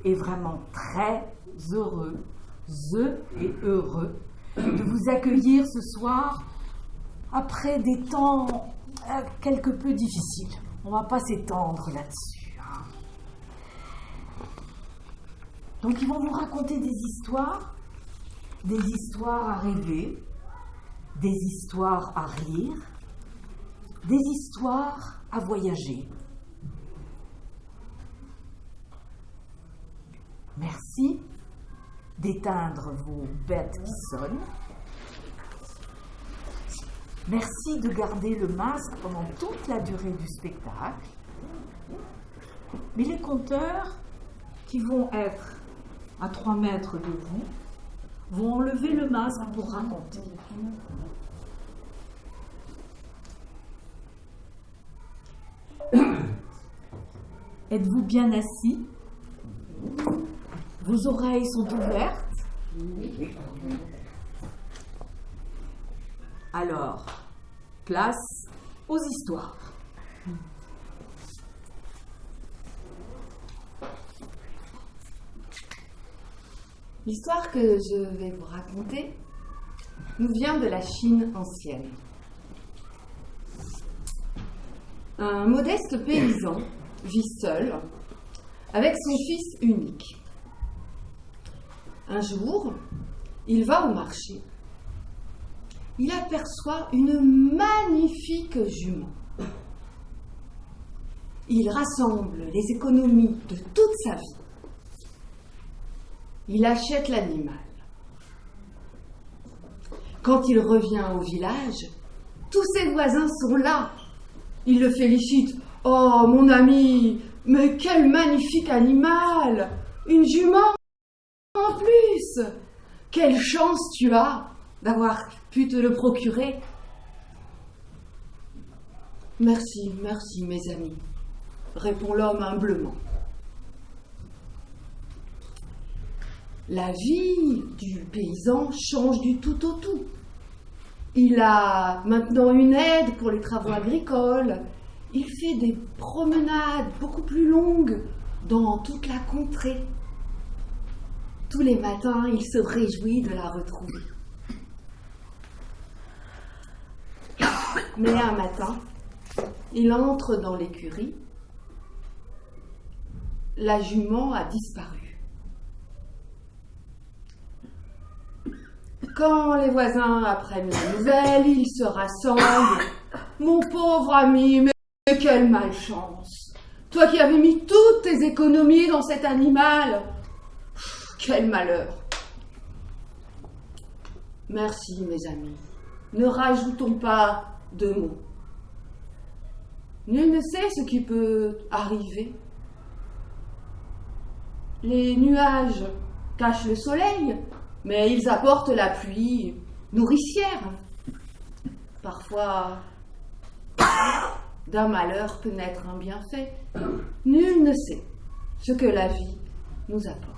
est vraiment très heureux de vous accueillir ce soir après des temps quelque peu difficiles. On ne va pas s'étendre là-dessus. Donc ils vont vous raconter des histoires à rêver, des histoires à rire, des histoires à voyager. Merci d'éteindre vos bêtes qui sonnent. Merci de garder le masque pendant toute la durée du spectacle. Mais les conteurs qui vont être à 3 mètres de vous vont enlever le masque pour raconter. Êtes-vous bien assis? Vos oreilles sont ouvertes? Alors, place aux histoires. L'histoire que je vais vous raconter nous vient de la Chine ancienne. Un modeste paysan vit seul avec son fils unique. Un jour, il va au marché. Il aperçoit une magnifique jument. Il rassemble les économies de toute sa vie. Il achète l'animal. Quand il revient au village, tous ses voisins sont là. Ils le félicitent. « Oh, mon ami, mais quel magnifique animal! Une jument en plus! Quelle chance tu as d'avoir pu te le procurer! » « Merci, merci, mes amis, » répond l'homme humblement. La vie du paysan change du tout au tout. Il a maintenant une aide pour les travaux agricoles. Il fait des promenades beaucoup plus longues dans toute la contrée. Tous les matins, il se réjouit de la retrouver. Mais un matin, il entre dans l'écurie. La jument a disparu. Quand les voisins apprennent la nouvelle, ils se rassemblent. « Mon pauvre ami, mais quelle malchance! Toi qui avais mis toutes tes économies dans cet animal! Quel malheur! » Merci, mes amis. Ne rajoutons pas de mots. Nul ne sait ce qui peut arriver. Les nuages cachent le soleil, mais ils apportent la pluie nourricière. Parfois, d'un malheur peut naître un bienfait. Nul ne sait ce que la vie nous apporte.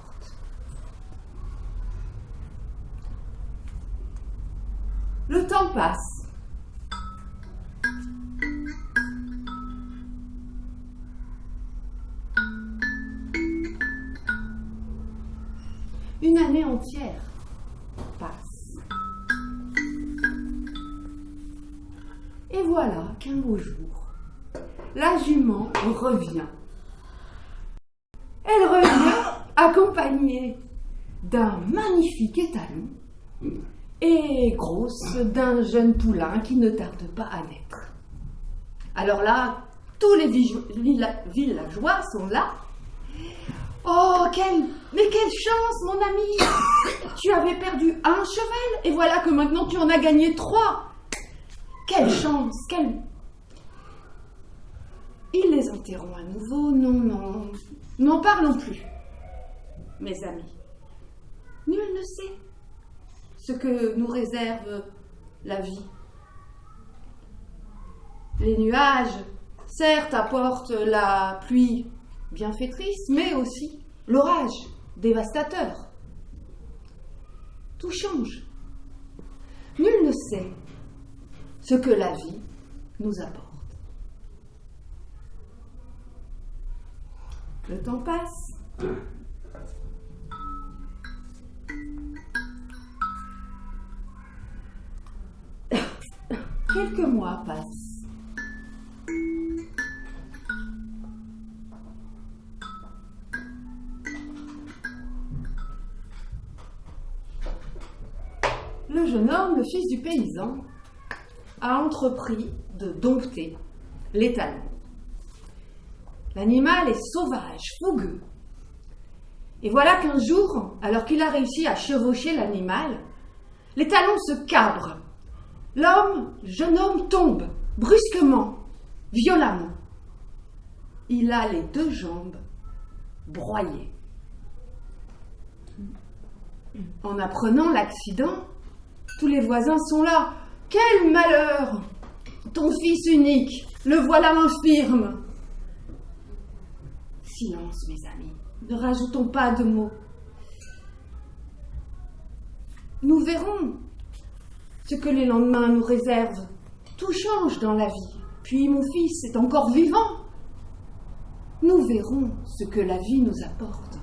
Le temps passe. Une année entière passe. Et voilà qu'un beau jour, la jument revient. Elle revient accompagnée d'un magnifique étalon et grosse d'un jeune poulain qui ne tarde pas à naître. Alors là, tous les villageois sont là. Oh, mais quelle chance, mon ami! Tu avais perdu un cheval et voilà que maintenant tu en as gagné 3. Quelle chance, Ils les interrompent à nouveau. Non, n'en parlons plus, mes amis. Nul ne sait ce que nous réserve la vie. Les nuages, certes, apportent la pluie bienfaitrice, mais aussi l'orage dévastateur. Tout change. Nul ne sait ce que la vie nous apporte. Le temps passe. Quelques mois passent. Le jeune homme, le fils du paysan, a entrepris de dompter l'étalon. L'animal est sauvage, fougueux. Et voilà qu'un jour, alors qu'il a réussi à chevaucher l'animal, l'étalon se cabre. Le jeune homme tombe, brusquement, violemment. Il a les 2 jambes broyées. En apprenant l'accident, tous les voisins sont là. « Quel malheur! Ton fils unique, le voilà infirme !» Silence, mes amis, ne rajoutons pas de mots. Nous verrons ce que les lendemains nous réservent. Tout change dans la vie. Puis mon fils est encore vivant. Nous verrons ce que la vie nous apporte.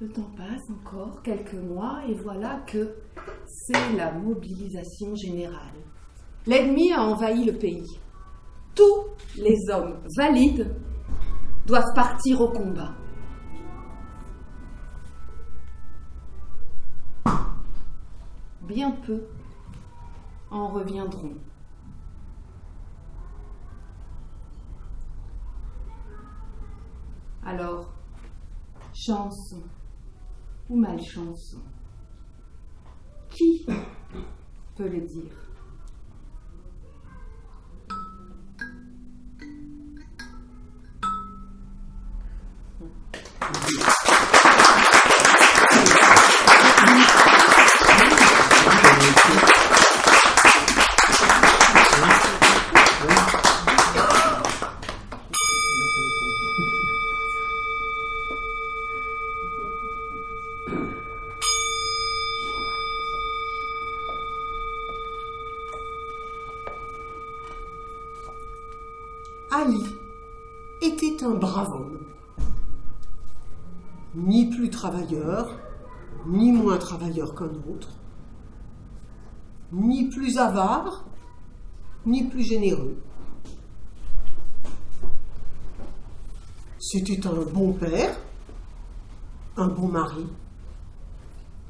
Le temps passe encore quelques mois et voilà que c'est la mobilisation générale. L'ennemi a envahi le pays. Tous les hommes valides doivent partir au combat. Bien peu en reviendront. Alors, chance ou malchance, qui peut le dire? Ali était un brave homme, ni plus travailleur, ni moins travailleur qu'un autre, ni plus avare, ni plus généreux. C'était un bon père, un bon mari,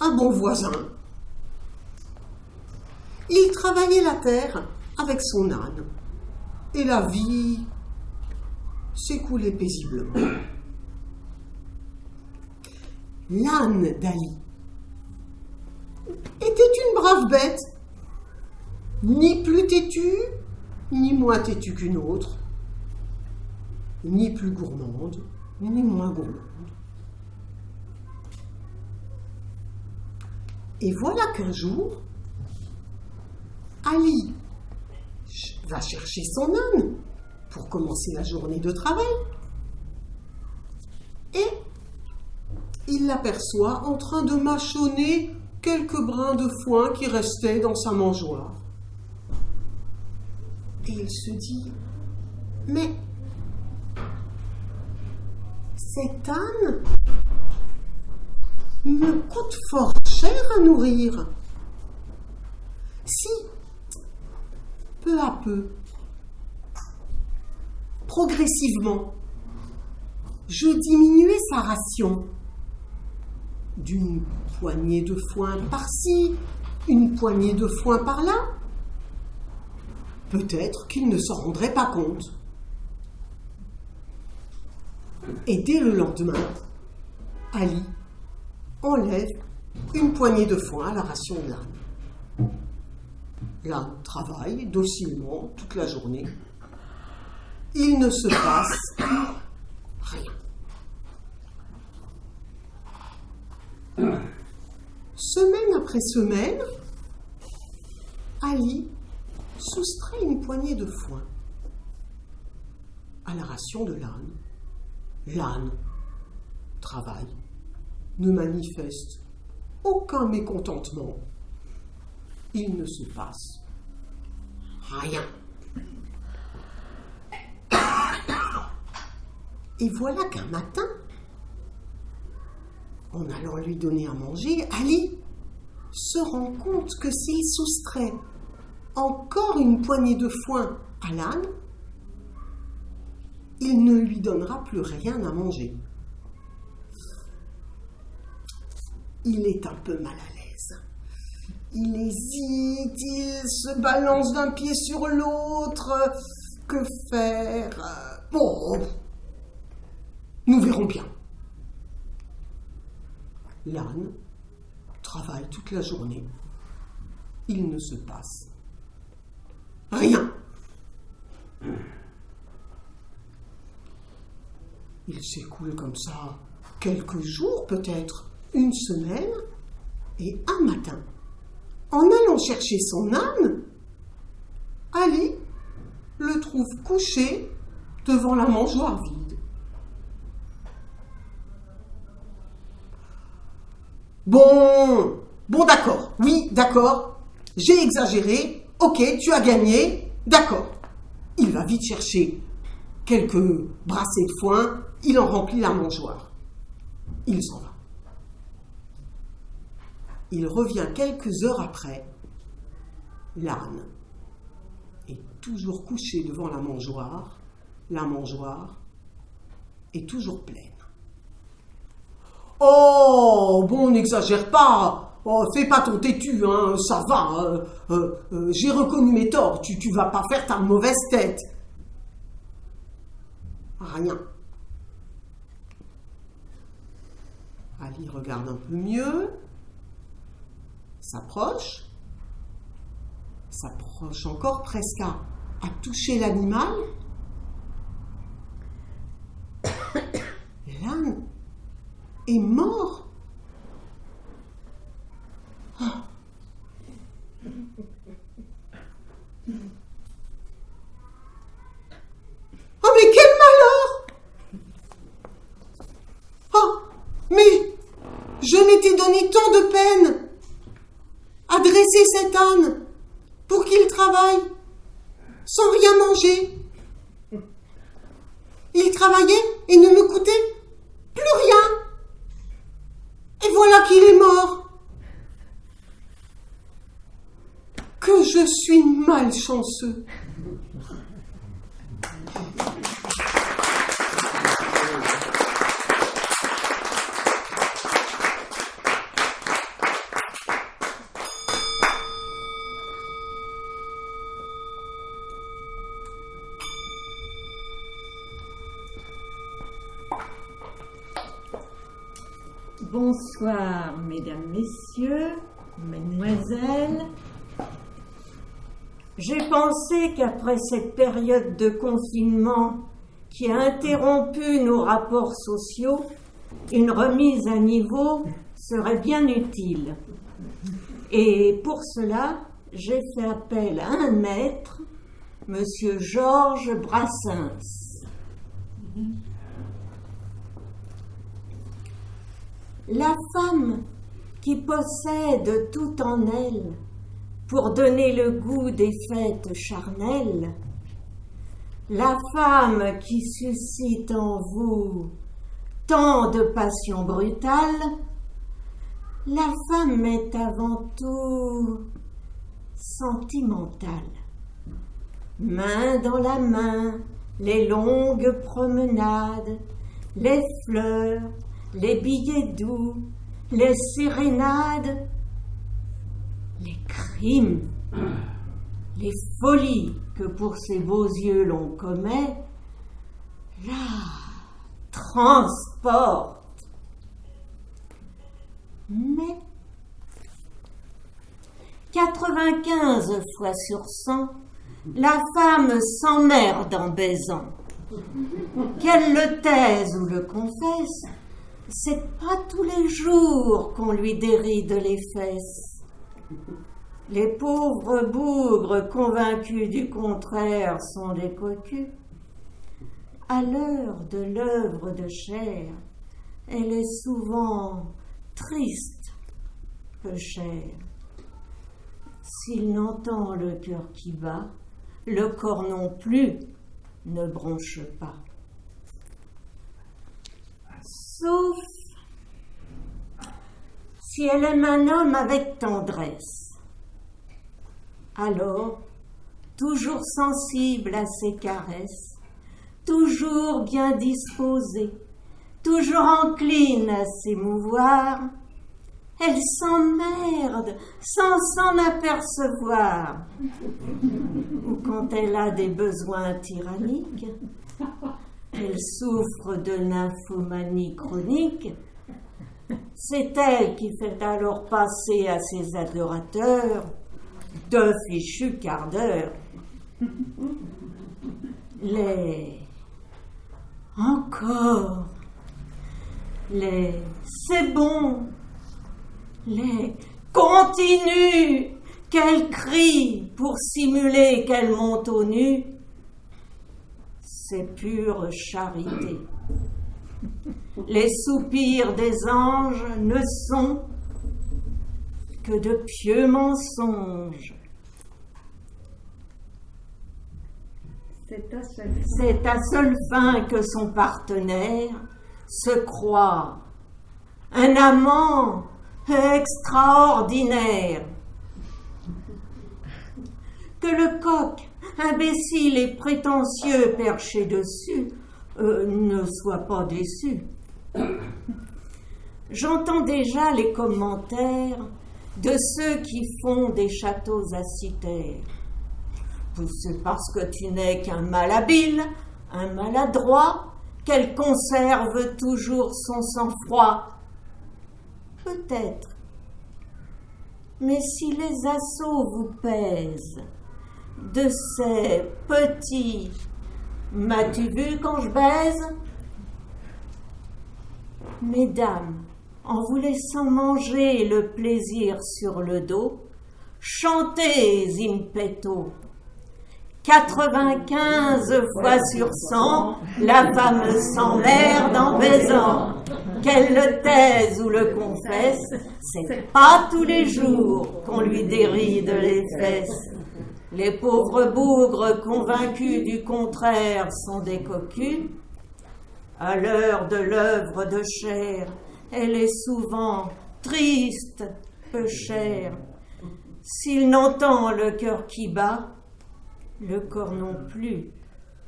un bon voisin. Il travaillait la terre avec son âne. Et la vie s'écoulait paisiblement. L'âne d'Ali était une brave bête, ni plus têtue, ni moins têtue qu'une autre, ni plus gourmande, ni moins gourmande. Et voilà qu'un jour, Ali va chercher son âne pour commencer la journée de travail. Et il l'aperçoit en train de mâchonner quelques brins de foin qui restaient dans sa mangeoire. Et il se dit, mais cet âne me coûte fort cher à nourrir. Si, peu à peu, progressivement, je diminuais sa ration d'une poignée de foin par-ci, une poignée de foin par-là, peut-être qu'il ne s'en rendrait pas compte. Et dès le lendemain, Ali enlève une poignée de foin à la ration de l'âne. L'âne travaille docilement toute la journée. Il ne se passe rien. Semaine après semaine, Ali soustrait une poignée de foin à la ration de l'âne. L'âne travaille, ne manifeste aucun mécontentement. Il ne se passe rien. Et voilà qu'un matin, en allant lui donner à manger, Ali se rend compte que s'il soustrait encore une poignée de foin à l'âne, il ne lui donnera plus rien à manger. Il est un peu mal à l'aise. Il hésite, il se balance d'un pied sur l'autre. Que faire? Bon, nous verrons bien. L'âne travaille toute la journée. Il ne se passe rien. Il s'écoule comme ça quelques jours, peut-être une semaine, et un matin, en allant chercher son âne, Ali le trouve couché devant la mangeoire vide. Bon, d'accord, oui, d'accord, j'ai exagéré, ok, tu as gagné, d'accord. Il va vite chercher quelques brassées de foin, il en remplit la mangeoire. Il s'en va. Il revient quelques heures après. L'âne est toujours couché devant la mangeoire. La mangeoire est toujours pleine. Oh, bon, n'exagère pas. Oh, fais pas ton têtu, hein, ça va. J'ai reconnu mes torts. Tu vas pas faire ta mauvaise tête. Rien. Ali regarde un peu mieux. S'approche encore presque à toucher l'animal. L'âne est mort. Oh. Oh, mais quel malheur! Oh, mais je m'étais donné tant de peine à dresser cet âne pour qu'il travaille sans rien manger. Il travaillait et ne me coûtait plus rien. Et voilà qu'il est mort. Que je suis malchanceux. Bonsoir, mesdames, messieurs, mesdemoiselles. J'ai pensé qu'après cette période de confinement qui a interrompu nos rapports sociaux, une remise à niveau serait bien utile. Et pour cela, j'ai fait appel à un maître, Monsieur Georges Brassens. La femme qui possède tout en elle pour donner le goût des fêtes charnelles, la femme qui suscite en vous tant de passions brutales, la femme est avant tout sentimentale. Main dans la main, les longues promenades, les fleurs, les billets doux, les sérénades, les crimes, les folies que pour ces beaux yeux l'on commet, la transportent. Mais 95 fois sur 100, la femme s'emmerde en baisant. Qu'elle le taise ou le confesse, c'est pas tous les jours qu'on lui déride les fesses. Les pauvres bougres convaincus du contraire sont des cocus. À l'heure de l'œuvre de chair, elle est souvent triste, peu chère. S'il n'entend le cœur qui bat, le corps non plus ne bronche pas. Sauf si elle aime un homme avec tendresse. Alors, toujours sensible à ses caresses, toujours bien disposée, toujours encline à s'émouvoir, elle s'emmerde sans s'en apercevoir. Ou quand elle a des besoins tyranniques, elle souffre de nymphomanie chronique, c'est elle qui fait alors passer à ses adorateurs 2 fichus quarts d'heure. Encore, c'est bon, continue, qu'elle crie pour simuler qu'elle monte aux nues, c'est pure charité. Les soupirs des anges ne sont que de pieux mensonges. C'est à seule fin que son partenaire se croit un amant extraordinaire. Que le coq, imbécile et prétentieux perché dessus, ne soit pas déçu. J'entends déjà les commentaires de ceux qui font des châteaux à Cythère. C'est parce que tu n'es qu'un malhabile, un maladroit, qu'elle conserve toujours son sang-froid. Peut-être. Mais si les assauts vous pèsent de ces petits « M'as-tu vu quand je baise ?» Mesdames, en vous laissant manger le plaisir sur le dos, chantez in petto. 95 fois sur 100, la femme s'emmerde en baisant. Qu'elle le taise ou le confesse, c'est pas tous les jours qu'on lui déride les fesses. Les pauvres bougres convaincus du contraire sont des cocus. À l'heure de l'œuvre de chair, elle est souvent triste, peu chère. S'il n'entend le cœur qui bat, le corps non plus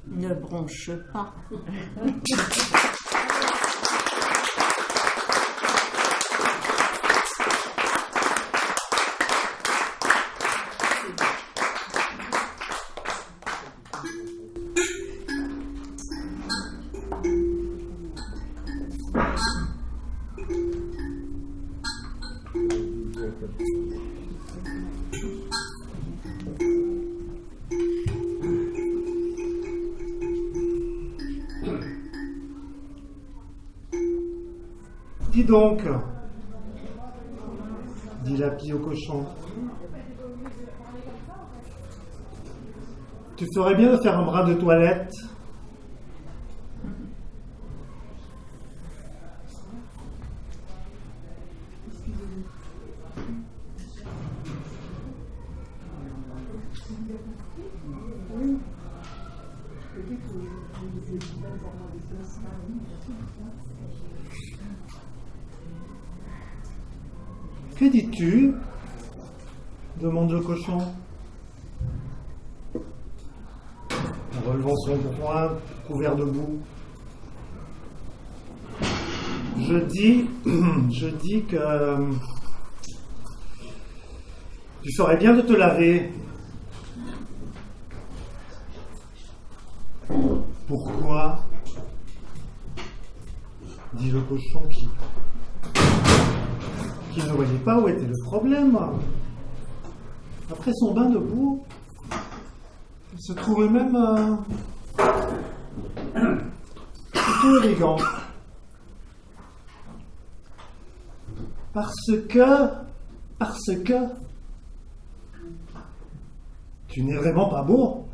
ne bronche pas. Dis donc, dit la pie au cochon, tu ferais bien de faire un bras de toilette. Que dis-tu ? Demande le cochon, en relevant son poing couvert de boue. Je dis que tu ferais bien de te laver. Pourquoi ? Dit le cochon qui ne voyait pas où était le problème. Après son bain de boue, il se trouvait même plutôt élégant. Parce que tu n'es vraiment pas beau.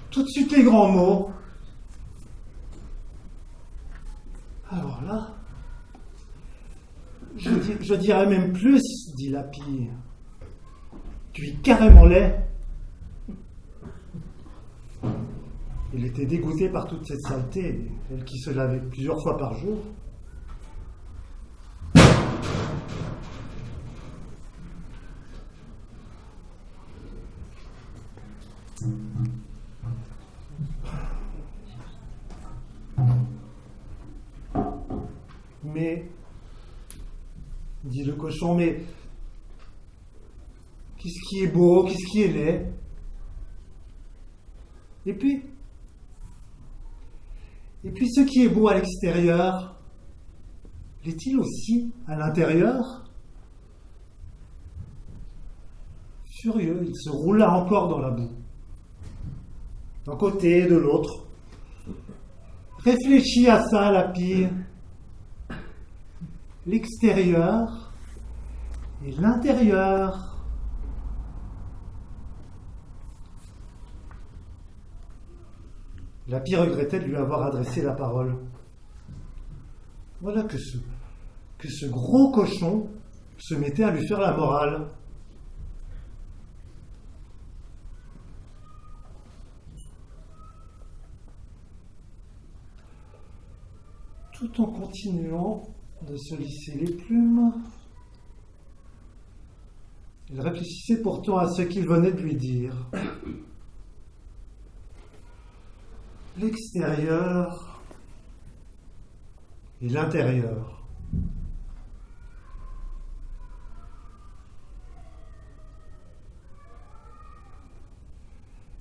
Tout de suite les grands mots. Alors là, je dirais même plus, dit la pie. Tu es carrément laid. Il était dégoûté par toute cette saleté, elle qui se lavait plusieurs fois par jour. Mais, dit le cochon, mais qu'est-ce qui est beau, qu'est-ce qui est laid? Et puis ce qui est beau à l'extérieur, l'est-il aussi à l'intérieur? Furieux, il se roula encore dans la boue, d'un côté et de l'autre. Réfléchit à ça, la pie. L'extérieur et l'intérieur. La pie regrettait de lui avoir adressé la parole. Voilà que ce gros cochon se mettait à lui faire la morale. Tout en continuant de se lisser les plumes, il réfléchissait pourtant à ce qu'il venait de lui dire. L'extérieur et l'intérieur.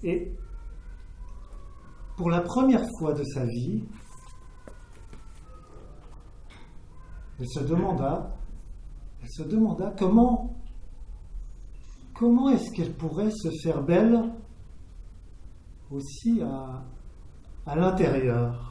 Et pour la première fois de sa vie, elle se demanda comment est-ce qu'elle pourrait se faire belle aussi à l'intérieur.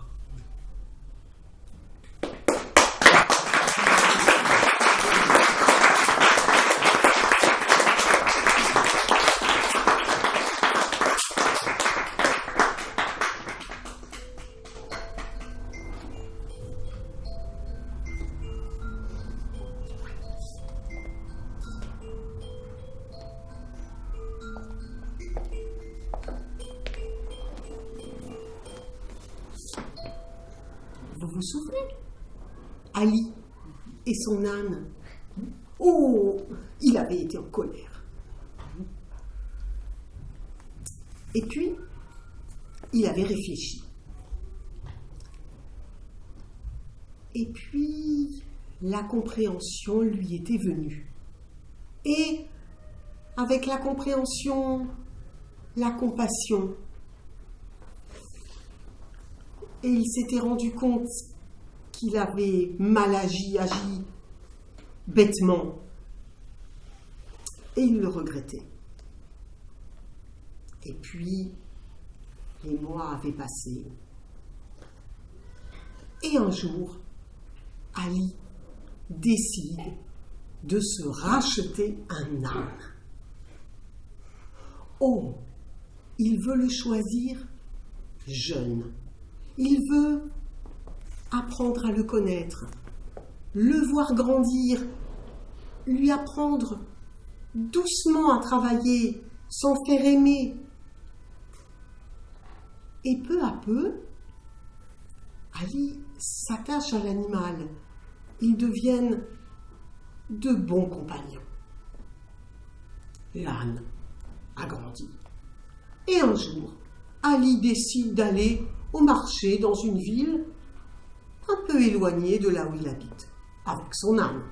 Vous vous souvenez? Ali et son âne. Oh, il avait été en colère. Et puis, il avait réfléchi. Et puis, la compréhension lui était venue. Et, avec la compréhension, la compassion. Et il s'était rendu compte qu'il avait mal agi bêtement. Et il le regrettait. Et puis, les mois avaient passé. Et un jour, Ali décide de se racheter un âne. Oh, il veut le choisir jeune. Il veut apprendre à le connaître, le voir grandir, lui apprendre doucement à travailler, s'en faire aimer. Et peu à peu, Ali s'attache à l'animal. Ils deviennent de bons compagnons. L'âne a grandi. Et un jour, Ali décide d'aller au marché dans une ville un peu éloignée de là où il habite, avec son âne.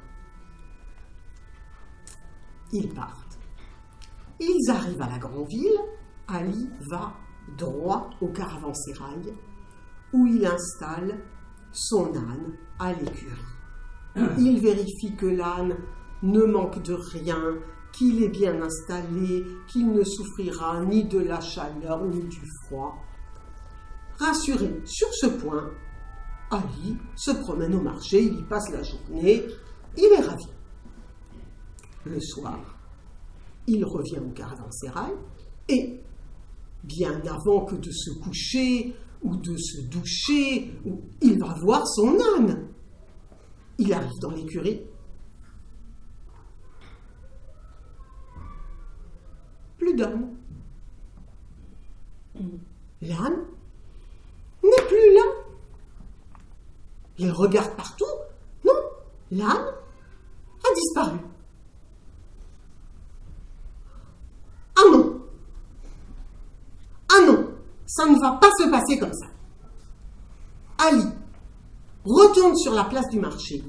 Ils partent. Ils arrivent à la grande ville. Ali va droit au caravansérail où il installe son âne à l'écurie. Il vérifie que l'âne ne manque de rien, qu'il est bien installé, qu'il ne souffrira ni de la chaleur ni du froid. Rassuré sur ce point, Ali se promène au marché, il y passe la journée, il est ravi. Le soir, il revient au caravansérail et, bien avant que de se coucher ou de se doucher, il va voir son âne. Il arrive dans l'écurie. Plus d'âne. L'âne Il regarde partout. Non, l'âne a disparu. Ah non! Ah non! Ça ne va pas se passer comme ça. Ali retourne sur la place du marché.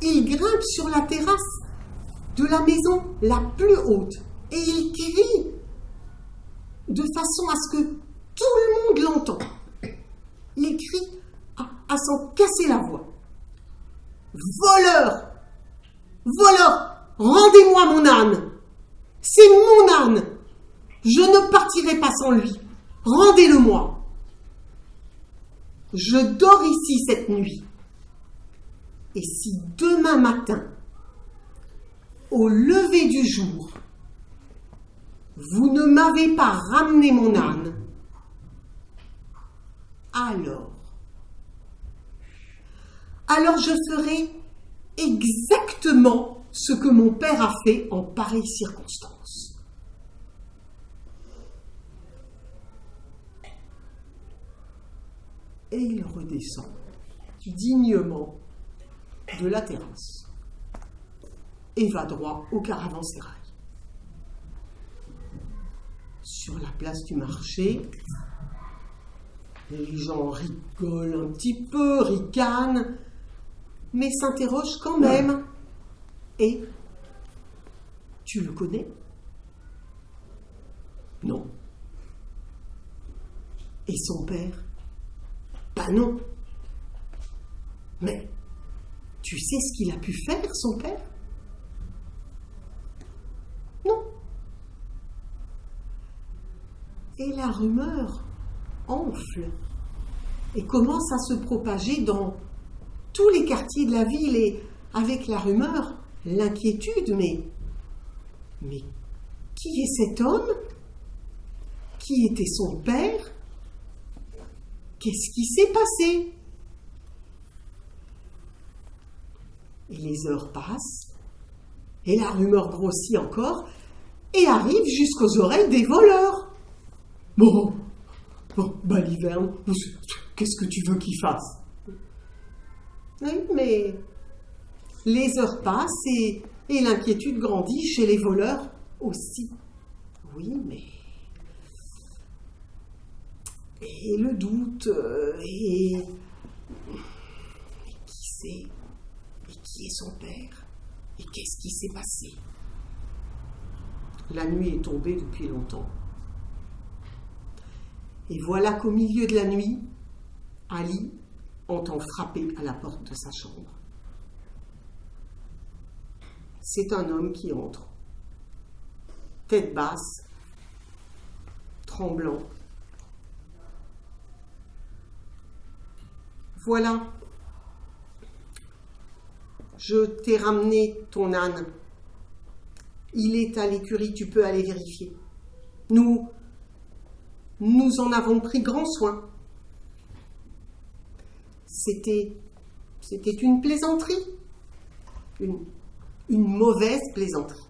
Il grimpe sur la terrasse de la maison la plus haute et il crie de façon à ce que tout le monde l'entend. Il crie à s'en casser la voix. Voleur! Voleur! Rendez-moi mon âne! C'est mon âne! Je ne partirai pas sans lui. Rendez-le-moi. Je dors ici cette nuit. Et si demain matin, au lever du jour, vous ne m'avez pas ramené mon âne, alors je ferai exactement ce que mon père a fait en pareille circonstance. Et il redescend dignement de la terrasse et va droit au caravansérail. Sur la place du marché, les gens rigolent un petit peu, ricanent, mais s'interrogent quand même. Et tu le connais? Non. Et son père? Ben non. Mais tu sais ce qu'il a pu faire, son père? Non. Et la rumeur enfle et commence à se propager dans tous les quartiers de la ville et avec la rumeur, l'inquiétude, mais qui est cet homme? Qui était son père? Qu'est-ce qui s'est passé? Et les heures passent, et la rumeur grossit encore, et arrive jusqu'aux oreilles des voleurs. Bon, Baliverne, qu'est-ce que tu veux qu'il fasse? Oui, mais les heures passent et l'inquiétude grandit chez les voleurs aussi. Oui, mais... Et le doute, et qui c'est? Et qui est son père? Et qu'est-ce qui s'est passé? La nuit est tombée depuis longtemps. Et voilà qu'au milieu de la nuit, Ali entend frapper à la porte de sa chambre. C'est un homme qui entre, tête basse, tremblant. Voilà, je t'ai ramené ton âne. Il est à l'écurie, tu peux aller vérifier. Nous en avons pris grand soin. C'était une plaisanterie, une mauvaise plaisanterie.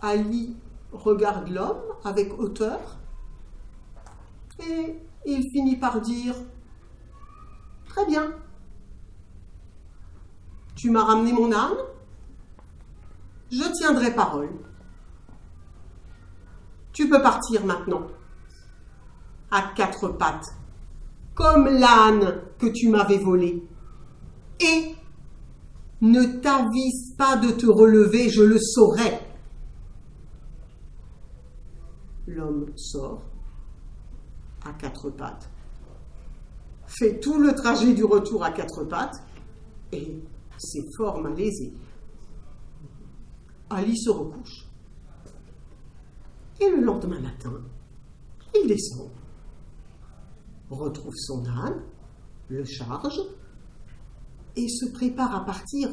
Ali regarde l'homme avec hauteur et il finit par dire « Très bien, tu m'as ramené mon âne, je tiendrai parole. Tu peux partir maintenant, à quatre pattes, comme l'âne que tu m'avais volé. Et ne t'avise pas de te relever, je le saurai. » L'homme sort à quatre pattes, fait tout le trajet du retour à quatre pattes et c'est fort malaisé. Ali se recouche. Et le lendemain matin, il descend, retrouve son âne, le charge et se prépare à partir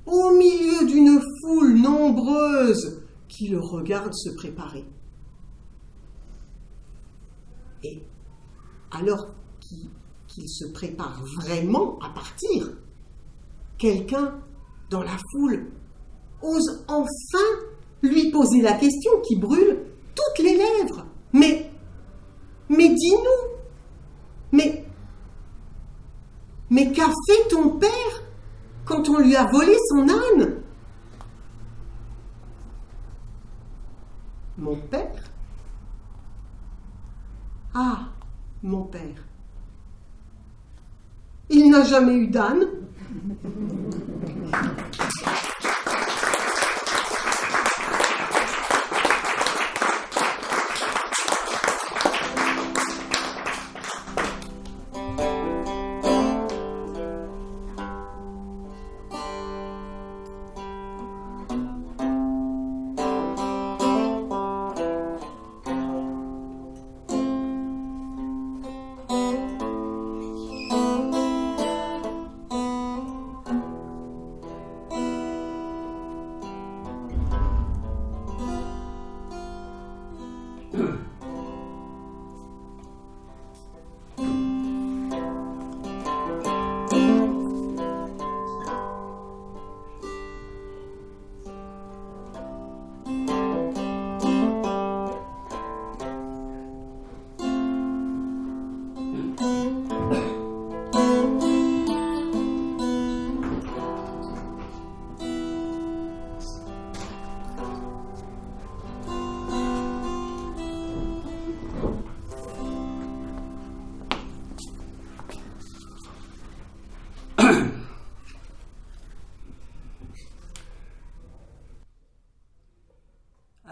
au milieu d'une foule nombreuse qui le regarde se préparer. Et alors qu'il se prépare vraiment à partir, quelqu'un dans la foule ose enfin lui poser la question qui brûle toutes les lèvres. Mais Mais dis-nous, mais qu'a fait ton père quand on lui a volé son âne? Mon père? Ah, mon père. Il n'a jamais eu d'âne?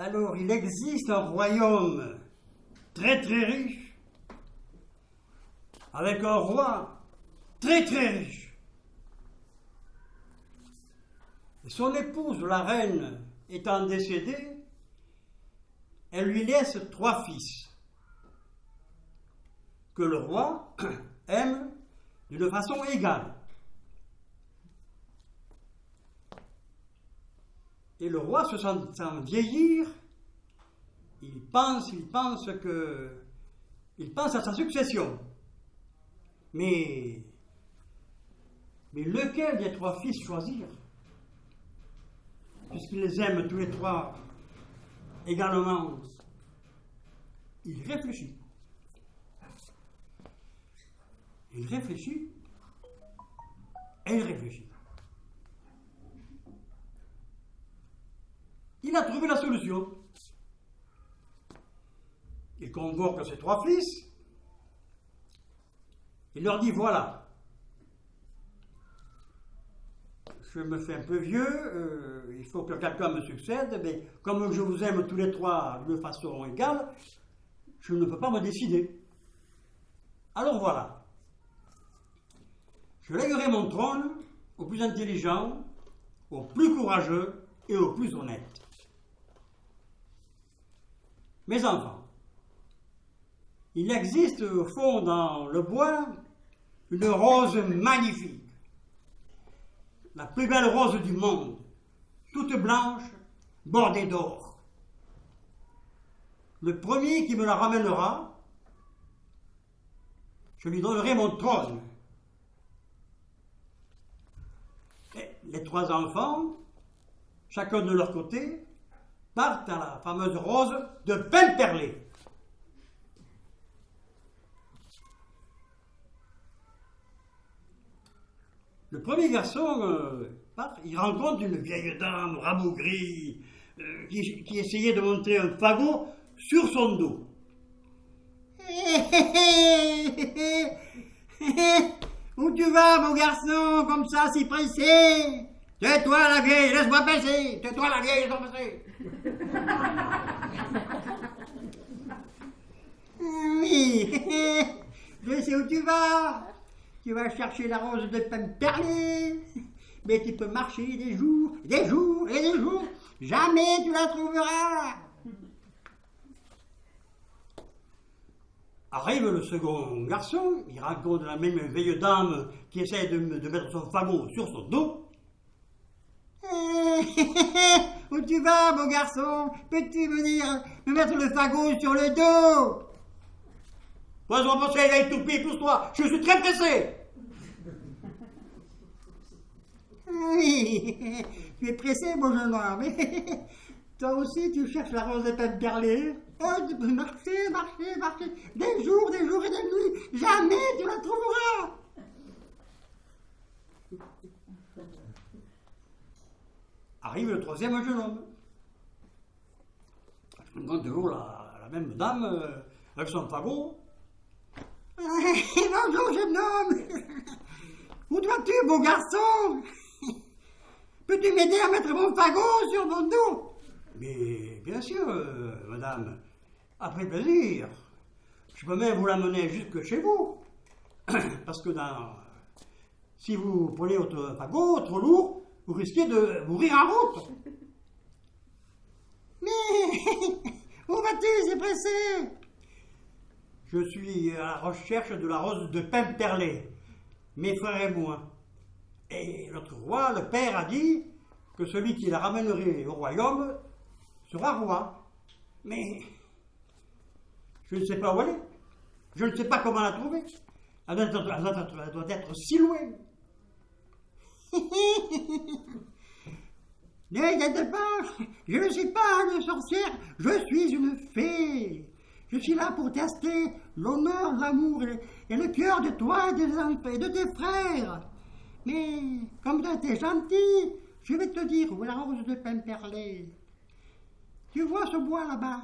Alors, il existe un royaume très très riche, avec un roi très très riche. Et son épouse, la reine, étant décédée, elle lui laisse 3 fils que le roi aime d'une façon égale. Et le roi, se sentant vieillir, il pense à sa succession. Mais lequel des 3 fils choisir? Puisqu'il les aime tous les 3 également. Il réfléchit. Il réfléchit. Et il réfléchit. Il a trouvé la solution. Il convoque ses 3 fils. Il leur dit, voilà, je me fais un peu vieux, il faut que quelqu'un me succède, mais comme je vous aime tous les 3 de façon égale, je ne peux pas me décider. Alors voilà, je lèguerai mon trône au plus intelligent, au plus courageux et au plus honnête. Mes enfants, il existe au fond dans le bois une rose magnifique, la plus belle rose du monde, toute blanche, bordée d'or. Le premier qui me la ramènera, je lui donnerai mon trône. Et les 3 enfants, chacun de leur côté, partent à la fameuse rose de Pimperlé. Le premier garçon part, il rencontre une vieille dame rabougrie qui essayait de monter un fagot sur son dos. Où tu vas, mon garçon, comme ça, si pressé? Tais-toi, la vieille, laisse-moi passer. Tais-toi, la vieille, laisse-moi passer. Oui, je sais où tu vas. Tu vas chercher la rose de Pimperlé, mais tu peux marcher des jours, des jours et des jours. Jamais tu la trouveras. Arrive le second garçon, il rencontre la même vieille dame qui essaie de mettre son fagot sur son dos. Où tu vas, mon garçon? Peux-tu venir me mettre le fagot sur le dos? Vas-y, mon vieille toupie, pousse-toi, je suis très pressé. Oui, tu es pressé, mon jeune homme. Toi aussi, tu cherches la rose de Pimperlé? Marcher, des jours et des nuits, jamais tu la trouveras. Arrive le troisième jeune homme. Je rencontre toujours la même dame avec son fagot. Bonjour jeune homme. Où vas-tu, beau garçon? Peux-tu m'aider à mettre mon fagot sur mon dos? Mais bien sûr, madame, après plaisir. Je peux même vous l'amener jusque chez vous. Parce que si vous prenez votre fagot trop lourd, vous risquez de mourir en route. Mais où vas-tu? C'est pressé. Je suis à la recherche de la rose de Pimperlé, mes frères et moi. Et notre roi, le père, a dit que celui qui la ramènerait au royaume sera roi. Mais je ne sais pas où elle est. Je ne sais pas comment la trouver. Elle doit être si loin. N'inquiète pas, je ne suis pas une sorcière, je suis une fée. Je suis là pour tester l'honneur, l'amour et le cœur de toi et des enfants et de tes frères. Mais comme tu es gentil, je vais te dire où est la rose de Pimperlé. Tu vois ce bois là-bas?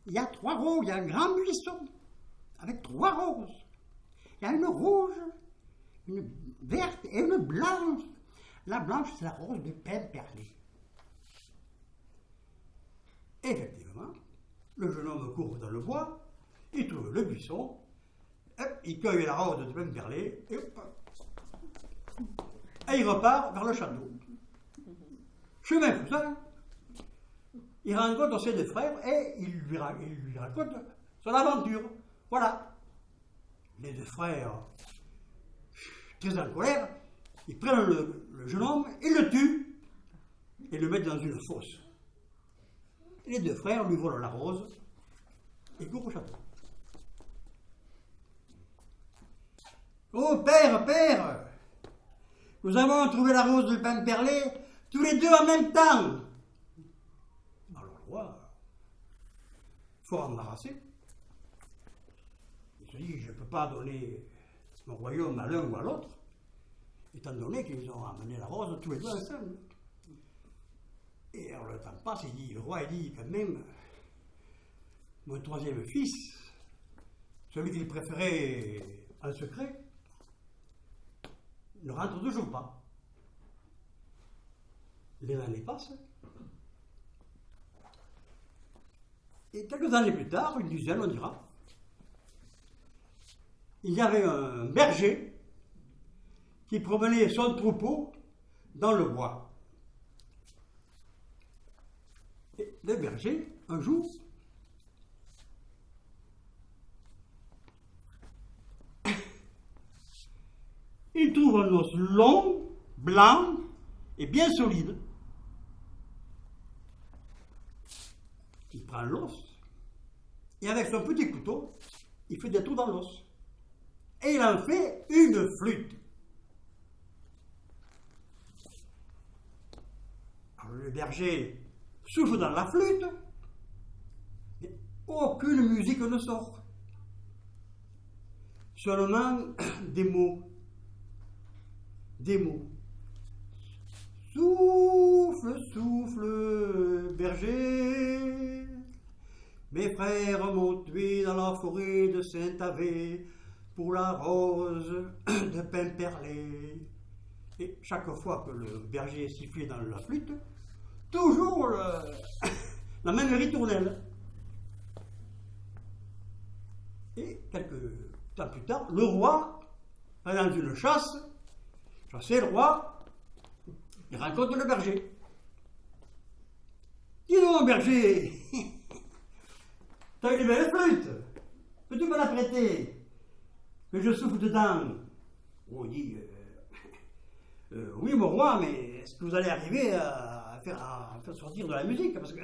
Il y a 3 roses, il y a un grand buisson avec 3 roses. Il y a une rouge, une verte et une blanche. La blanche, c'est la rose de Pimperlé. Effectivement, le jeune homme court dans le bois, il trouve le buisson, hop, il cueille la rose de Pimperlé, et il repart vers le château. Chemin faisant, il rencontre ses 2 frères et il lui raconte son aventure. Voilà. Les 2 frères, très en colère, ils prennent le jeune homme, ils le tuent et le mettent dans une fosse. Les 2 frères lui volent la rose et courent au château. Oh père, nous avons trouvé la rose de Pimperlé tous les 2 en même temps. Alors le roi, fort embarrassé, il se dit, je ne peux pas donner mon royaume à l'un ou à l'autre, étant donné qu'ils ont amené la rose tous les 2 ensemble. Et alors le temps passe, le roi dit quand même, mon 3e fils, celui qu'il préférait en secret, ne rentre toujours pas. Les années passent. Et quelques années plus tard, une dizaine on dira, il y avait un berger qui promenait son troupeau dans le bois. Et le berger, un jour, il trouve un os long, blanc et bien solide. Il prend l'os et avec son petit couteau, il fait des trous dans l'os. Et il en fait une flûte. Alors le berger souffle dans la flûte, mais aucune musique ne sort. Seulement des mots. Des mots. Souffle, souffle, berger. Mes frères m'ont tué dans la forêt de Saint-Avé pour la rose de Pimperlé. Et chaque fois que le berger sifflait dans la flûte, toujours la même ritournelle. Et quelques temps plus tard, le roi, pendant une chasse, chasser le roi, il rencontre le berger. Dis donc, berger, t'as une belle flûte, peux-tu me la prêter? Que je souffle dedans. Oh, il dit, oui, mon roi, mais est-ce que vous allez arriver à faire sortir de la musique? Parce que,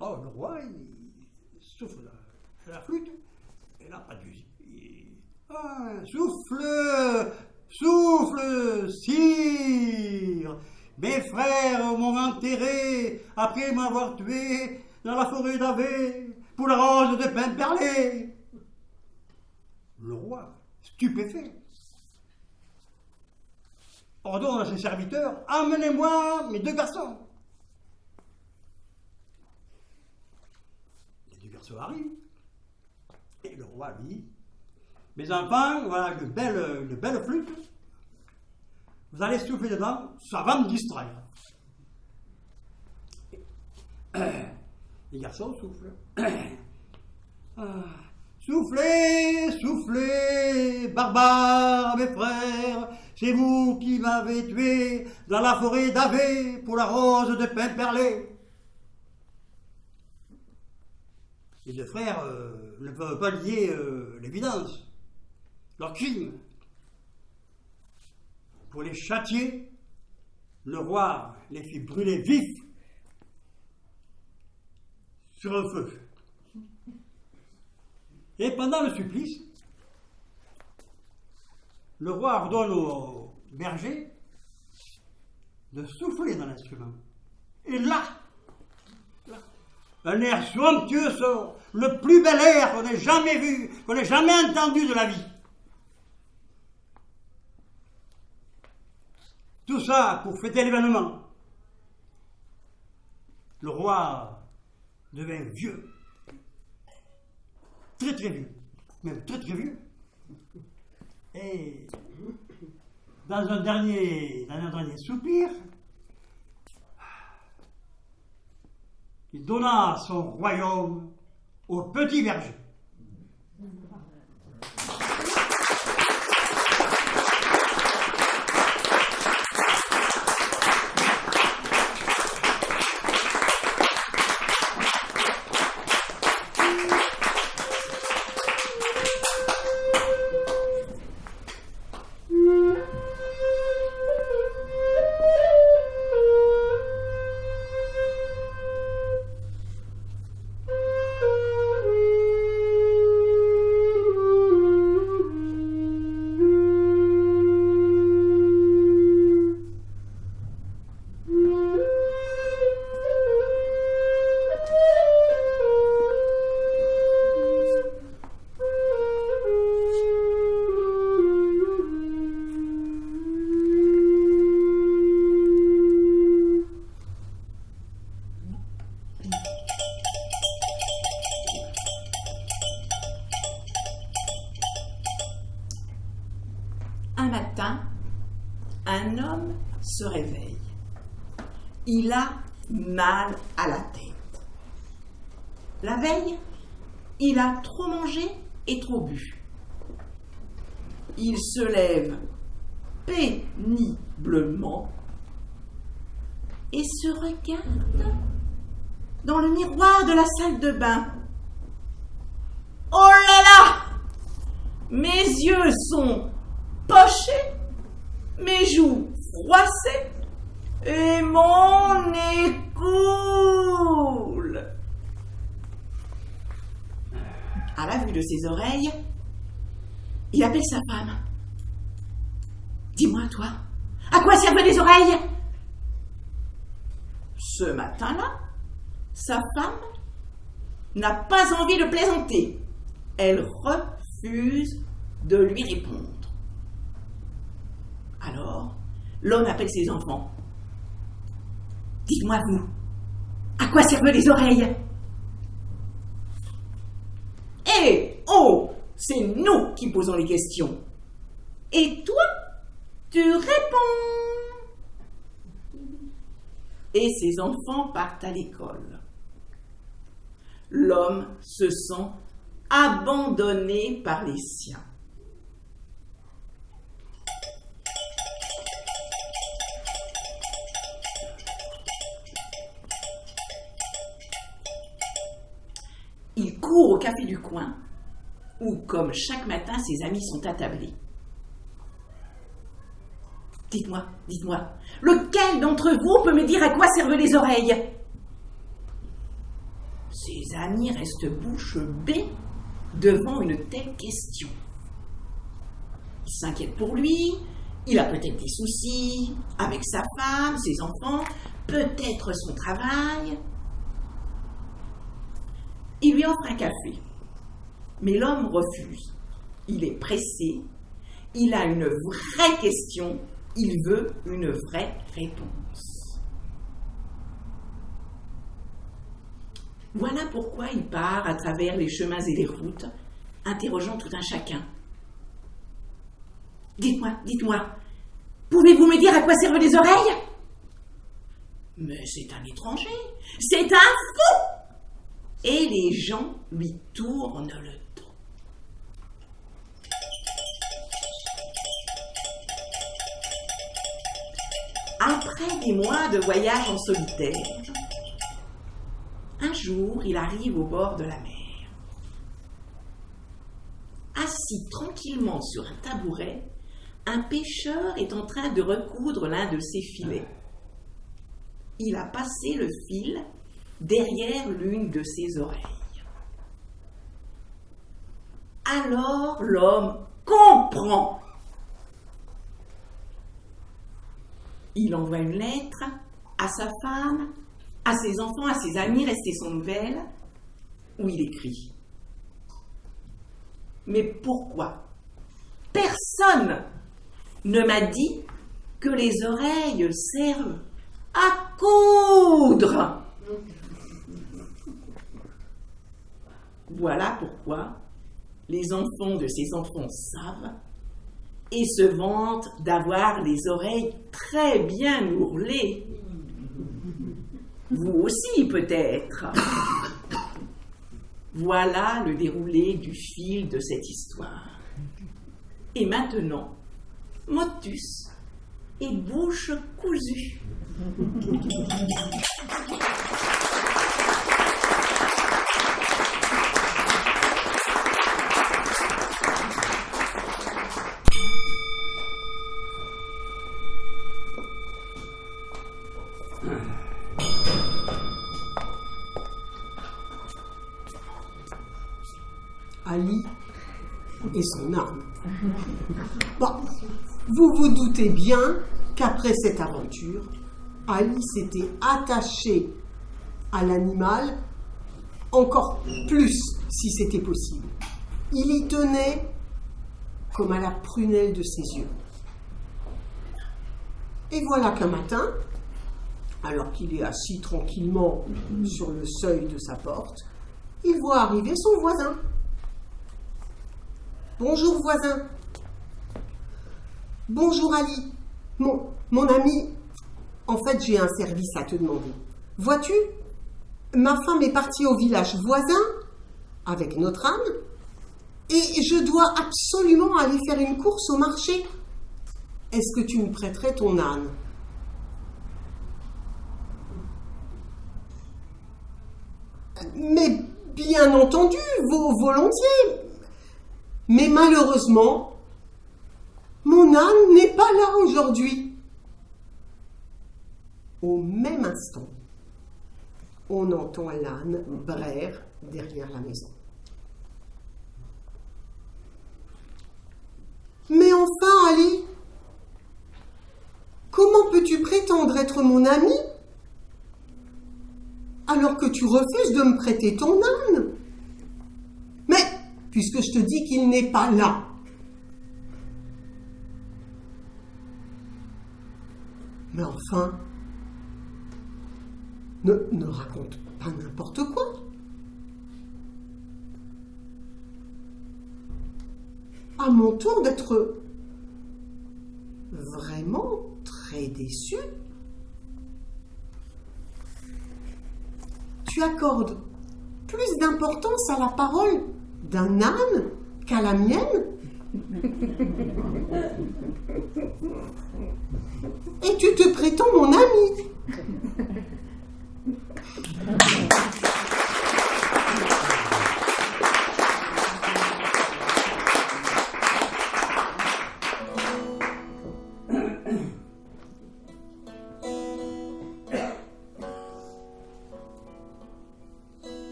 oh, le roi, il souffle la flûte, et là, pas de musique. Souffle, souffle, sire. Mes frères m'ont enterré après m'avoir tué dans la forêt d'Avé, pour la rose de pin perlé. Le roi, stupéfait, ordonne à ses serviteurs, emmenez-moi mes 2 garçons. Les 2 garçons arrivent, et le roi dit, mes enfants, voilà une belle flûte, vous allez souffler dedans, ça va me distraire. Les garçons soufflent. Soufflez, soufflez, barbares, mes frères, c'est vous qui m'avez tué dans la forêt d'Avé pour la rose de pin perlé. Les 2 frères ne peuvent pas lier l'évidence, leur crime. Pour les châtier, le roi les fit brûler vifs sur un feu. Et pendant le supplice, le roi ordonne au berger de souffler dans l'instrument. Et là, un air somptueux sort, le plus bel air qu'on ait jamais vu, qu'on ait jamais entendu de la vie. Tout ça pour fêter l'événement. Le roi devint vieux. Très très vieux. Même très très vieux. Et dans un dernier soupir, il donna son royaume au petit berger. Un matin, un homme se réveille. Il a mal à la tête. La veille, il a trop mangé et trop bu. Il se lève péniblement et se regarde dans le miroir de la salle de bain. Oh là là! Mes yeux sont pochés, mes joues froissées et mon nez coule. À la vue de ses oreilles, il appelle sa femme. Dis-moi, toi, à quoi servent les oreilles? Ce matin-là, sa femme n'a pas envie de plaisanter. Elle refuse de lui répondre. Alors, l'homme appelle ses enfants. Dites-moi, vous, à quoi servent les oreilles? Eh, oh, c'est nous qui posons les questions. Et toi, tu réponds. Et ses enfants partent à l'école. L'homme se sent abandonné par les siens. Il court au café du coin, où, comme chaque matin, ses amis sont attablés. Dites-moi, lequel d'entre vous peut me dire à quoi servent les oreilles? Ses amis restent bouche bée devant une telle question. Ils s'inquiètent pour lui, il a peut-être des soucis avec sa femme, ses enfants, peut-être son travail. lui offre un café. Mais l'homme refuse. Il est pressé. Il a une vraie question. Il veut une vraie réponse. Voilà pourquoi il part à travers les chemins et les routes, interrogeant tout un chacun. Dites-moi, pouvez-vous me dire à quoi servent les oreilles? Mais c'est un étranger, c'est un fou! Et les gens lui tournent le dos. Après des mois de voyage en solitaire, un jour, il arrive au bord de la mer. Assis tranquillement sur un tabouret, un pêcheur est en train de recoudre l'un de ses filets. Il a passé le fil derrière l'une de ses oreilles. Alors l'homme comprend. Il envoie une lettre à sa femme, à ses enfants, à ses amis restés sans nouvelles, où il écrit. Mais pourquoi? Personne ne m'a dit que les oreilles servent à coudre. Voilà pourquoi les enfants de ces enfants savent et se vantent d'avoir les oreilles très bien ourlées. Vous aussi, peut-être. Voilà le déroulé du fil de cette histoire. Et maintenant, motus et bouche cousue. Ali et son âme. Bon, vous vous doutez bien qu'après cette aventure, Ali s'était attaché à l'animal encore plus si c'était possible. Il y tenait comme à la prunelle de ses yeux. Et voilà qu'un matin, alors qu'il est assis tranquillement sur le seuil de sa porte, il voit arriver son voisin. « Bonjour voisin. Bonjour Ali. Mon ami, en fait j'ai un service à te demander. Vois-tu, ma femme est partie au village voisin avec notre âne et je dois absolument aller faire une course au marché. Est-ce que tu me prêterais ton âne ?» Mais bien entendu, volontiers. Mais malheureusement, mon âne n'est pas là aujourd'hui. Au même instant, on entend l'âne braire derrière la maison. Mais enfin, Ali, comment peux-tu prétendre être mon ami alors que tu refuses de me prêter ton âne? Mais, puisque je te dis qu'il n'est pas là. Mais enfin, ne raconte pas n'importe quoi. À mon tour d'être vraiment très déçu. Tu accordes plus d'importance à la parole d'un âne qu'à la mienne? Et tu te prétends mon ami?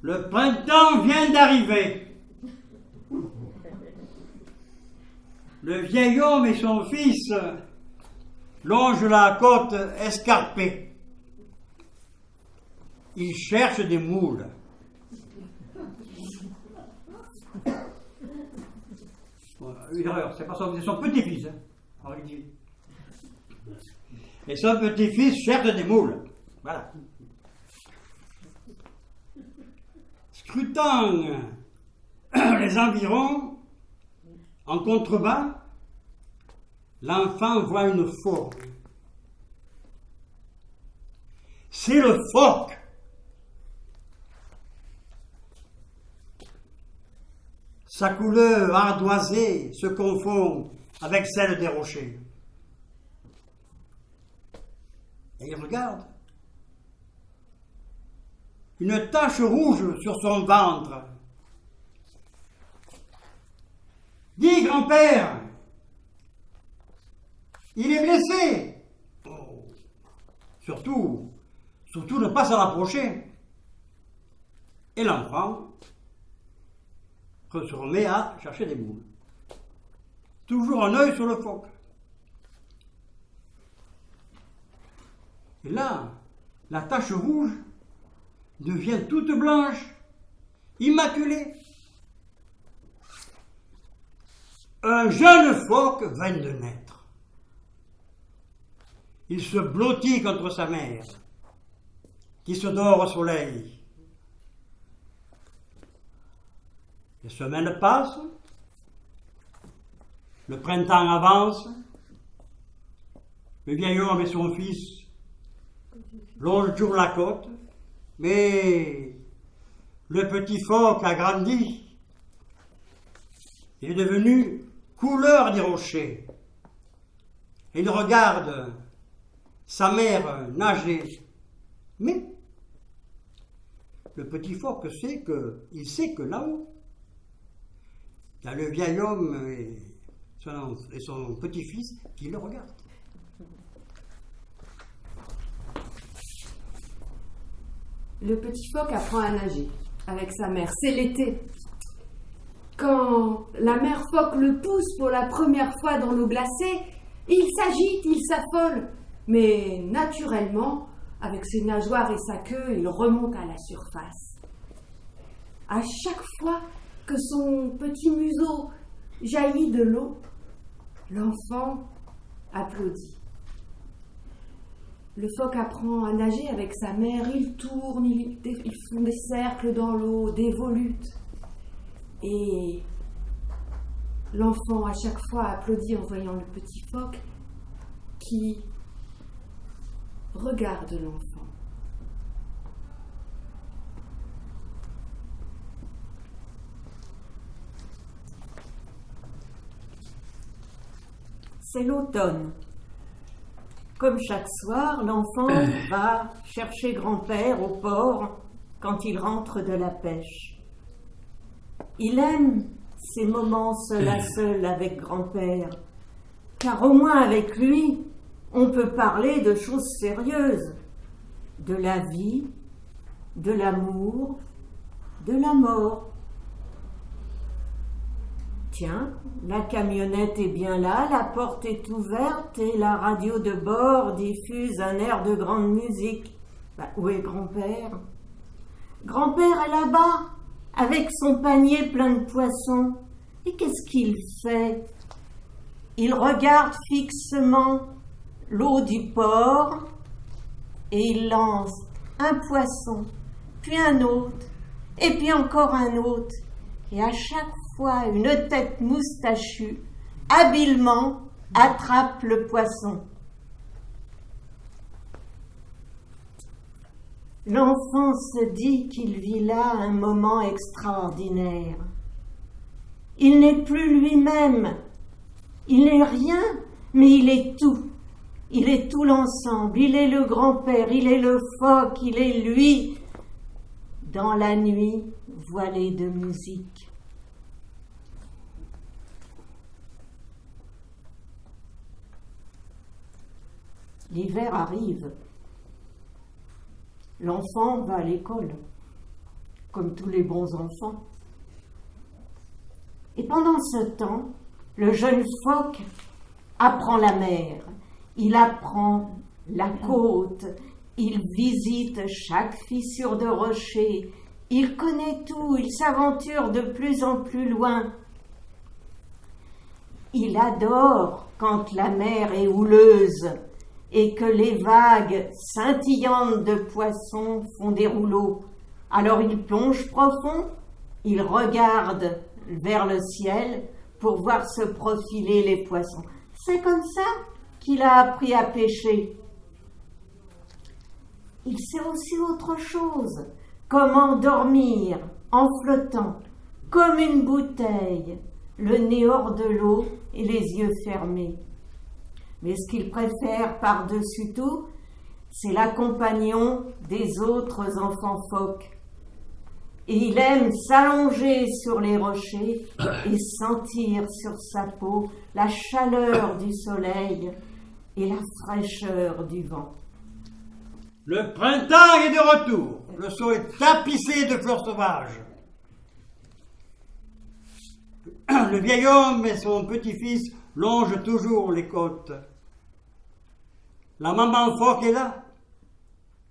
Le printemps vient d'arriver. Le vieil homme et son fils longent la côte escarpée. Ils cherchent des moules. Une erreur, c'est son petit-fils. En réalité. Et son petit-fils cherche des moules. Voilà. Scrutant les environs, en contrebas, l'enfant voit une forme. C'est le phoque. Sa couleur ardoisée se confond avec celle des rochers. Et il regarde. Une tache rouge sur son ventre. Dis, grand-père, il est blessé. Oh. Surtout ne pas s'en approcher. Et l'enfant se remet à chercher des moules. Toujours un œil sur le phoque. Et là, la tache rouge devient toute blanche, immaculée. Un jeune phoque vient de naître. Il se blottit contre sa mère, qui se dort au soleil. Les semaines passent, le printemps avance, le vieil homme et son fils longent toujours la côte, mais le petit phoque a grandi. Il est devenu couleur des rochers. Et il regarde sa mère nager. Mais le petit phoque sait que là-haut, il y a le vieil homme et son petit-fils qui le regardent. Le petit phoque apprend à nager avec sa mère. C'est l'été. Quand la mère phoque le pousse pour la première fois dans l'eau glacée, il s'agite, il s'affole. Mais naturellement, avec ses nageoires et sa queue, il remonte à la surface. À chaque fois que son petit museau jaillit de l'eau, l'enfant applaudit. Le phoque apprend à nager avec sa mère, ils tournent, ils font des cercles dans l'eau, des volutes. Et l'enfant, à chaque fois, applaudit en voyant le petit phoque qui regarde l'enfant. C'est l'automne. Comme chaque soir, l'enfant va chercher grand-père au port quand il rentre de la pêche. Il aime ces moments seul à seul avec grand-père, car au moins avec lui, on peut parler de choses sérieuses, de la vie, de l'amour, de la mort. Tiens, la camionnette est bien là, la porte est ouverte et la radio de bord diffuse un air de grande musique. Où est grand-père? Grand-père est là-bas, avec son panier plein de poissons. Et qu'est-ce qu'il fait? Il regarde fixement l'eau du port et il lance un poisson, puis un autre, et puis encore un autre. Et à chaque fois, une tête moustachue, habilement, attrape le poisson. L'enfant se dit qu'il vit là un moment extraordinaire. Il n'est plus lui-même. Il n'est rien, mais il est tout. Il est tout l'ensemble. Il est le grand-père, il est le phoque, il est lui. Dans la nuit voilée de musique. L'hiver arrive. L'enfant va à l'école. comme tous les bons enfants. Et pendant ce temps, le jeune phoque apprend la mer, il apprend la côte, il visite chaque fissure de rocher, il connaît tout, il s'aventure de plus en plus loin. Il adore quand la mer est houleuse et que les vagues scintillantes de poissons font des rouleaux. Alors il plonge profond, il regarde vers le ciel pour voir se profiler les poissons. C'est comme ça qu'il a appris à pêcher. Il sait aussi autre chose, comment dormir en flottant, comme une bouteille, le nez hors de l'eau et les yeux fermés. Mais ce qu'il préfère par-dessus tout, c'est la compagnon des autres enfants phoques. Et il aime s'allonger sur les rochers et sentir sur sa peau la chaleur du soleil et la fraîcheur du vent. Le printemps est de retour. Le sol est tapissé de fleurs sauvages. Le vieil homme et son petit-fils longent toujours les côtes. La maman phoque est là,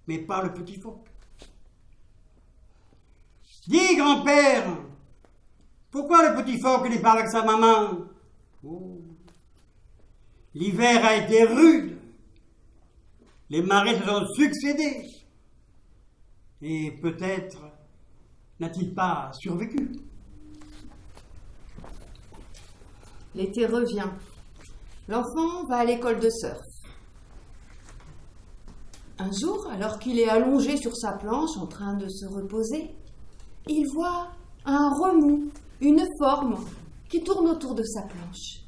mais pas le petit phoque. Dis, grand-père, pourquoi le petit phoque n'est pas avec sa maman? Oh. L'hiver a été rude. Les marées se sont succédés. Et peut-être n'a-t-il pas survécu. L'été revient. L'enfant va à l'école de surf. Un jour, alors qu'il est allongé sur sa planche en train de se reposer, il voit un remous, une forme qui tourne autour de sa planche.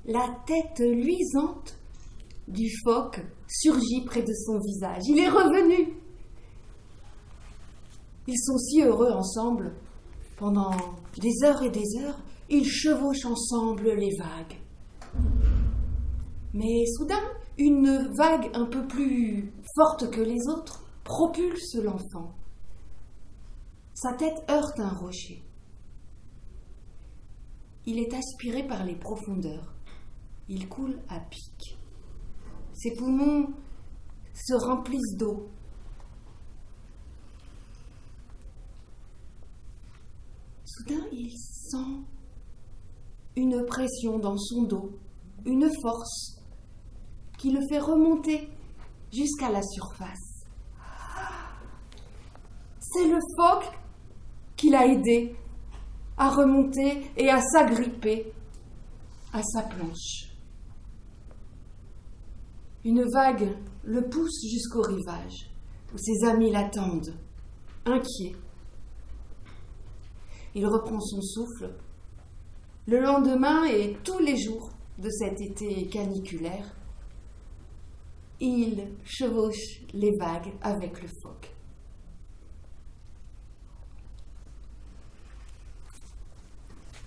La tête luisante du phoque surgit près de son visage. Il est revenu. Ils sont si heureux ensemble. Pendant des heures et des heures, ils chevauchent ensemble les vagues. Mais soudain, une vague un peu plus forte que les autres propulse l'enfant. Sa tête heurte un rocher. Il est aspiré par les profondeurs. Il coule à pic. Ses poumons se remplissent d'eau. Soudain, il sent une pression dans son dos, une force qui le fait remonter jusqu'à la surface. C'est le phoque qui l'a aidé à remonter et à s'agripper à sa planche. Une vague le pousse jusqu'au rivage, où ses amis l'attendent, inquiets. Il reprend son souffle. Le lendemain et tous les jours de cet été caniculaire, il chevauche les vagues avec le phoque.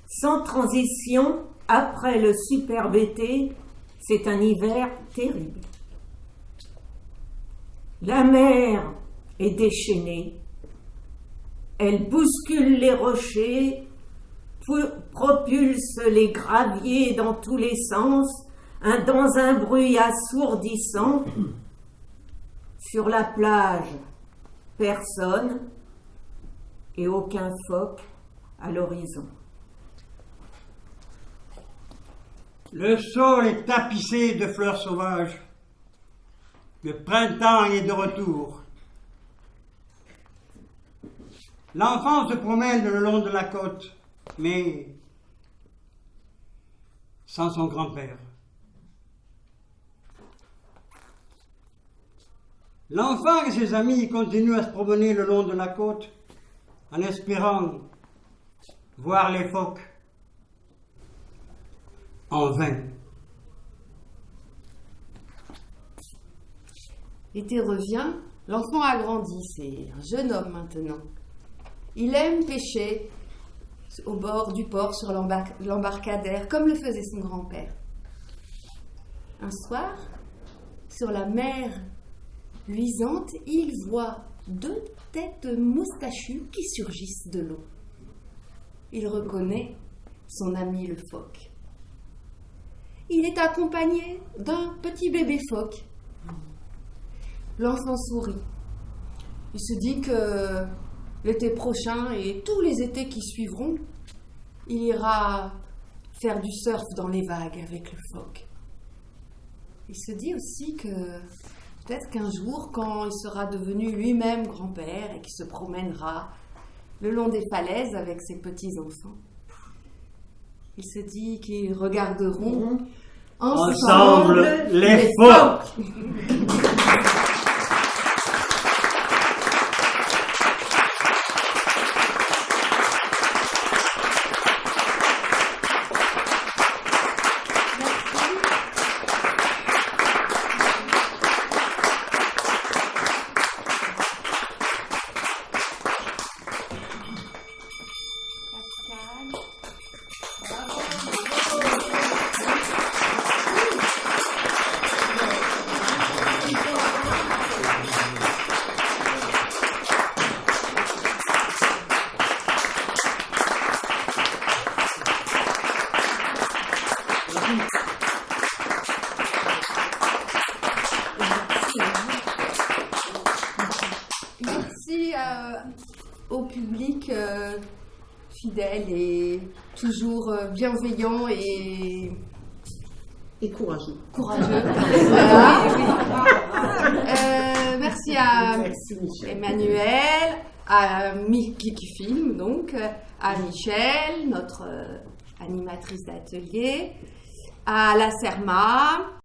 Sans transition, après le superbe été, c'est un hiver terrible. La mer est déchaînée. Elle bouscule les rochers, propulse les graviers dans tous les sens, dans un bruit assourdissant. Sur la plage, personne et aucun phoque à l'horizon. Le sol est tapissé de fleurs sauvages. Le printemps est de retour. L'enfant se promène le long de la côte, mais sans son grand-père. L'enfant et ses amis continuent à se promener le long de la côte en espérant voir les phoques. En vain. L'été revient, l'enfant a grandi, c'est un jeune homme maintenant. Il aime pêcher au bord du port sur l'embarcadère, comme le faisait son grand-père. Un soir, sur la mer luisante, il voit 2 têtes moustachues qui surgissent de l'eau. Il reconnaît son ami le phoque. Il est accompagné d'un petit bébé phoque. L'enfant sourit. Il se dit que l'été prochain et tous les étés qui suivront, il ira faire du surf dans les vagues avec le phoque. Il se dit aussi que peut-être qu'un jour, quand il sera devenu lui-même grand-père et qu'il se promènera le long des falaises avec ses petits-enfants, il se dit qu'ils regarderont ensemble les phoques. Merci au public fidèle et toujours bienveillant et courageux. Voilà. Merci à Emmanuel, à Kiki Film, donc, à Michel, notre animatrice d'atelier, à la Serma,